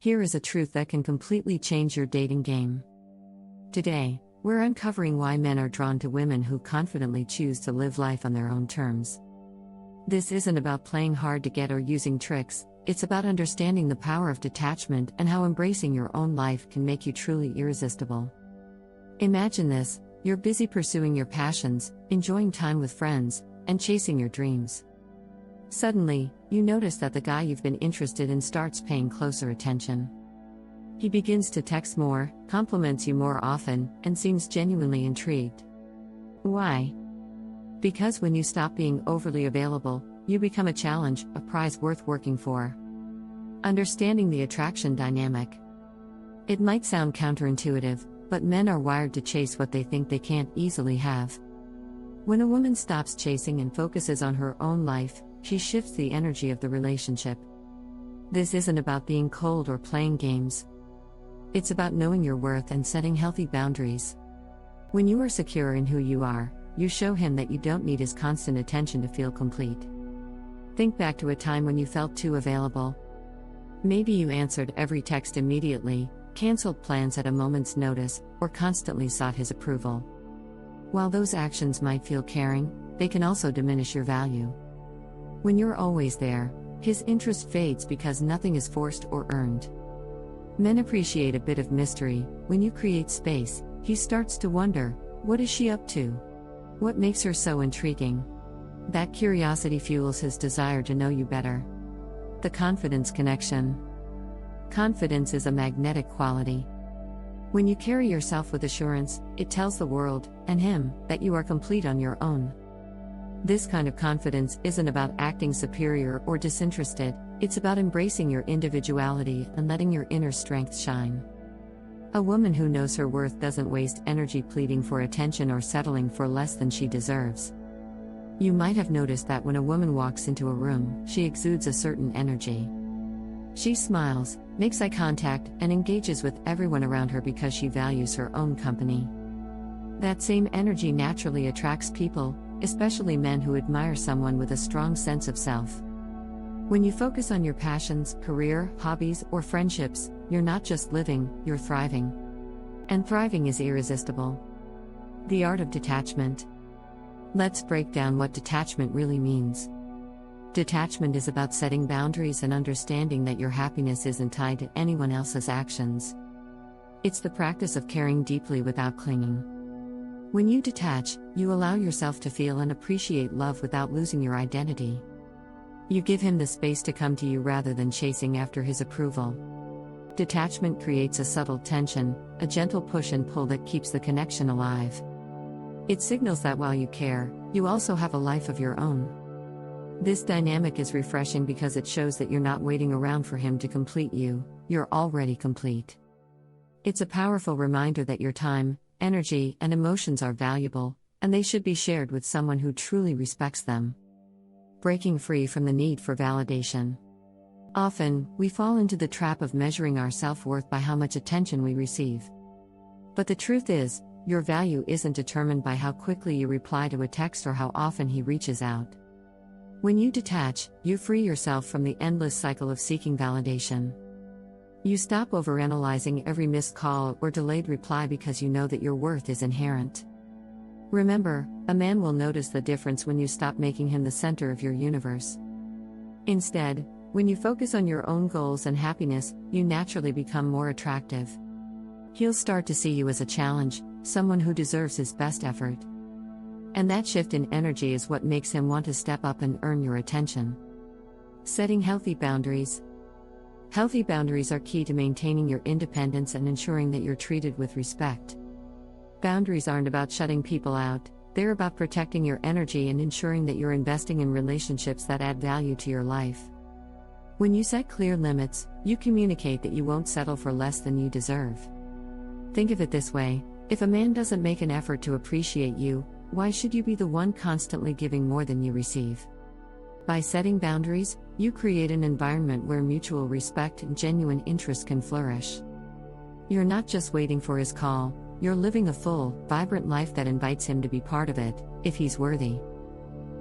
Here is a truth that can completely change your dating game. Today, we're uncovering why men are drawn to women who confidently choose to live life on their own terms. This isn't about playing hard to get or using tricks, it's about understanding the power of detachment and how embracing your own life can make you truly irresistible. Imagine this: you're busy pursuing your passions, enjoying time with friends, and chasing your dreams. Suddenly, you notice that the guy you've been interested in starts paying closer attention. He begins to text more, compliments you more often, and seems genuinely intrigued. Why? Because when you stop being overly available, you become a challenge, a prize worth working for. Understanding the attraction dynamic. It might sound counterintuitive, but men are wired to chase what they think they can't easily have. When a woman stops chasing and focuses on her own life, she shifts the energy of the relationship. This isn't about being cold or playing games. It's about knowing your worth and setting healthy boundaries. When you are secure in who you are, you show him that you don't need his constant attention to feel complete. Think back to a time when you felt too available. Maybe you answered every text immediately, canceled plans at a moment's notice, or constantly sought his approval. While those actions might feel caring, they can also diminish your value. When you're always there, his interest fades because nothing is forced or earned. Men appreciate a bit of mystery. When you create space, he starts to wonder, what is she up to? What makes her so intriguing? That curiosity fuels his desire to know you better. The confidence connection. Confidence is a magnetic quality. When you carry yourself with assurance, it tells the world, and him, that you are complete on your own. This kind of confidence isn't about acting superior or disinterested, it's about embracing your individuality and letting your inner strength shine. A woman who knows her worth doesn't waste energy pleading for attention or settling for less than she deserves. You might have noticed that when a woman walks into a room, she exudes a certain energy. She smiles, makes eye contact, and engages with everyone around her because she values her own company. That same energy naturally attracts people, especially men who admire someone with a strong sense of self. When you focus on your passions, career, hobbies, or friendships, you're not just living, you're thriving. And thriving is irresistible. The art of detachment. Let's break down what detachment really means. Detachment is about setting boundaries and understanding that your happiness isn't tied to anyone else's actions. It's the practice of caring deeply without clinging. When you detach, you allow yourself to feel and appreciate love without losing your identity. You give him the space to come to you rather than chasing after his approval. Detachment creates a subtle tension, a gentle push and pull that keeps the connection alive. It signals that while you care, you also have a life of your own. This dynamic is refreshing because it shows that you're not waiting around for him to complete you, you're already complete. It's a powerful reminder that your time, energy, and emotions are valuable, and they should be shared with someone who truly respects them. Breaking free from the need for validation. Often, we fall into the trap of measuring our self-worth by how much attention we receive. But the truth is, your value isn't determined by how quickly you reply to a text or how often he reaches out. When you detach, you free yourself from the endless cycle of seeking validation. You stop overanalyzing every missed call or delayed reply because you know that your worth is inherent. Remember, a man will notice the difference when you stop making him the center of your universe. Instead, when you focus on your own goals and happiness, you naturally become more attractive. He'll start to see you as a challenge, someone who deserves his best effort. And that shift in energy is what makes him want to step up and earn your attention. Setting healthy boundaries. Healthy boundaries are key to maintaining your independence and ensuring that you're treated with respect. Boundaries aren't about shutting people out, they're about protecting your energy and ensuring that you're investing in relationships that add value to your life. When you set clear limits, you communicate that you won't settle for less than you deserve. Think of it this way: if a man doesn't make an effort to appreciate you, why should you be the one constantly giving more than you receive? By setting boundaries, you create an environment where mutual respect and genuine interest can flourish. You're not just waiting for his call, you're living a full, vibrant life that invites him to be part of it, if he's worthy.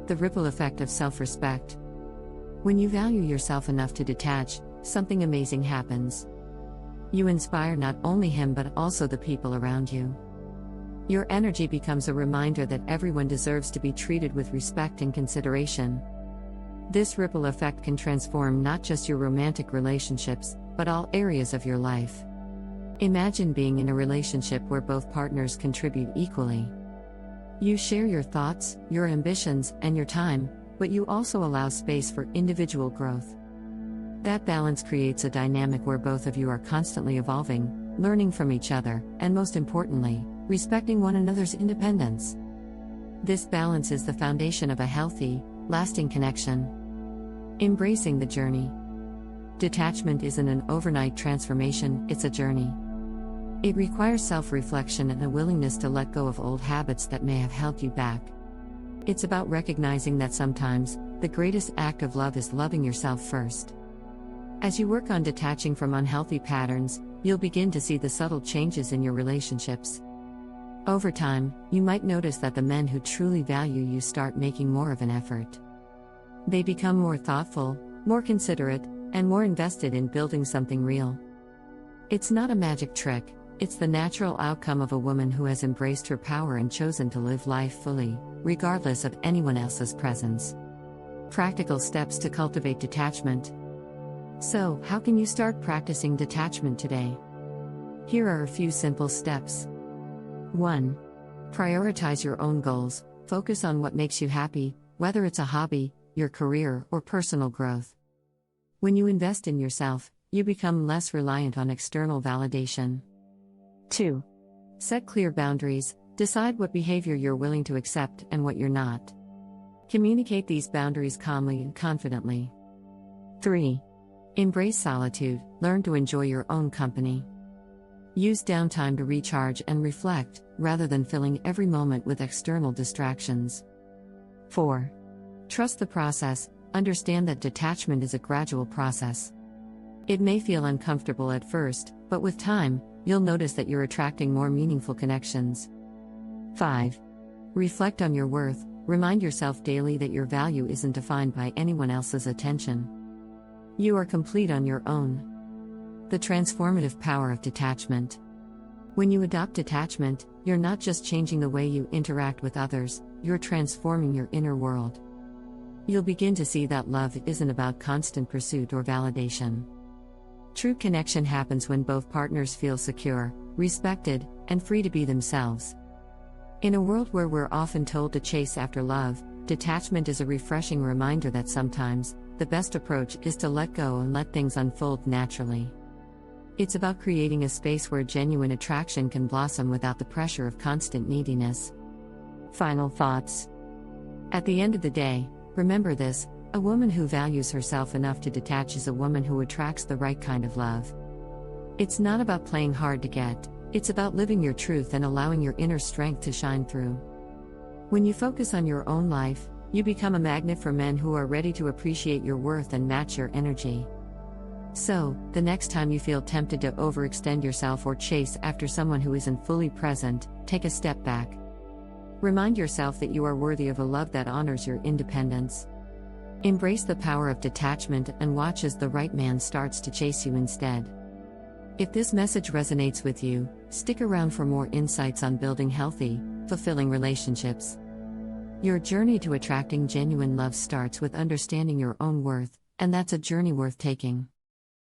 The ripple effect of self-respect. When you value yourself enough to detach, something amazing happens. You inspire not only him but also the people around you. Your energy becomes a reminder that everyone deserves to be treated with respect and consideration. This ripple effect can transform not just your romantic relationships, but all areas of your life. Imagine being in a relationship where both partners contribute equally. You share your thoughts, your ambitions, and your time, but you also allow space for individual growth. That balance creates a dynamic where both of you are constantly evolving, learning from each other, and most importantly, respecting one another's independence. This balance is the foundation of a healthy, lasting connection. Embracing the journey. Detachment isn't an overnight transformation, it's a journey. It requires self-reflection and a willingness to let go of old habits that may have held you back. It's about recognizing that sometimes, the greatest act of love is loving yourself first. As you work on detaching from unhealthy patterns, you'll begin to see the subtle changes in your relationships. Over time, you might notice that the men who truly value you start making more of an effort. They become more thoughtful, more considerate, and more invested in building something real. It's not a magic trick, it's the natural outcome of a woman who has embraced her power and chosen to live life fully, regardless of anyone else's presence. Practical steps to cultivate detachment. So, how can you start practicing detachment today? Here are a few simple steps. 1. Prioritize your own goals, focus on what makes you happy, whether it's a hobby, your career, or personal growth. When you invest in yourself, you become less reliant on external validation. 2. Set clear boundaries, decide what behavior you're willing to accept and what you're not. Communicate these boundaries calmly and confidently. 3. Embrace solitude, learn to enjoy your own company. Use downtime to recharge and reflect, rather than filling every moment with external distractions. 4. Trust the process, understand that detachment is a gradual process. It may feel uncomfortable at first, but with time, you'll notice that you're attracting more meaningful connections. 5. Reflect on your worth, remind yourself daily that your value isn't defined by anyone else's attention. You are complete on your own. The transformative power of detachment. When you adopt detachment, you're not just changing the way you interact with others, you're transforming your inner world. You'll begin to see that love isn't about constant pursuit or validation. True connection happens when both partners feel secure, respected, and free to be themselves. In a world where we're often told to chase after love, detachment is a refreshing reminder that sometimes, the best approach is to let go and let things unfold naturally. It's about creating a space where genuine attraction can blossom without the pressure of constant neediness. Final thoughts. At the end of the day, remember this: a woman who values herself enough to detach is a woman who attracts the right kind of love. It's not about playing hard to get, it's about living your truth and allowing your inner strength to shine through. When you focus on your own life, you become a magnet for men who are ready to appreciate your worth and match your energy. So, the next time you feel tempted to overextend yourself or chase after someone who isn't fully present, take a step back. Remind yourself that you are worthy of a love that honors your independence. Embrace the power of detachment and watch as the right man starts to chase you instead. If this message resonates with you, stick around for more insights on building healthy, fulfilling relationships. Your journey to attracting genuine love starts with understanding your own worth, and that's a journey worth taking.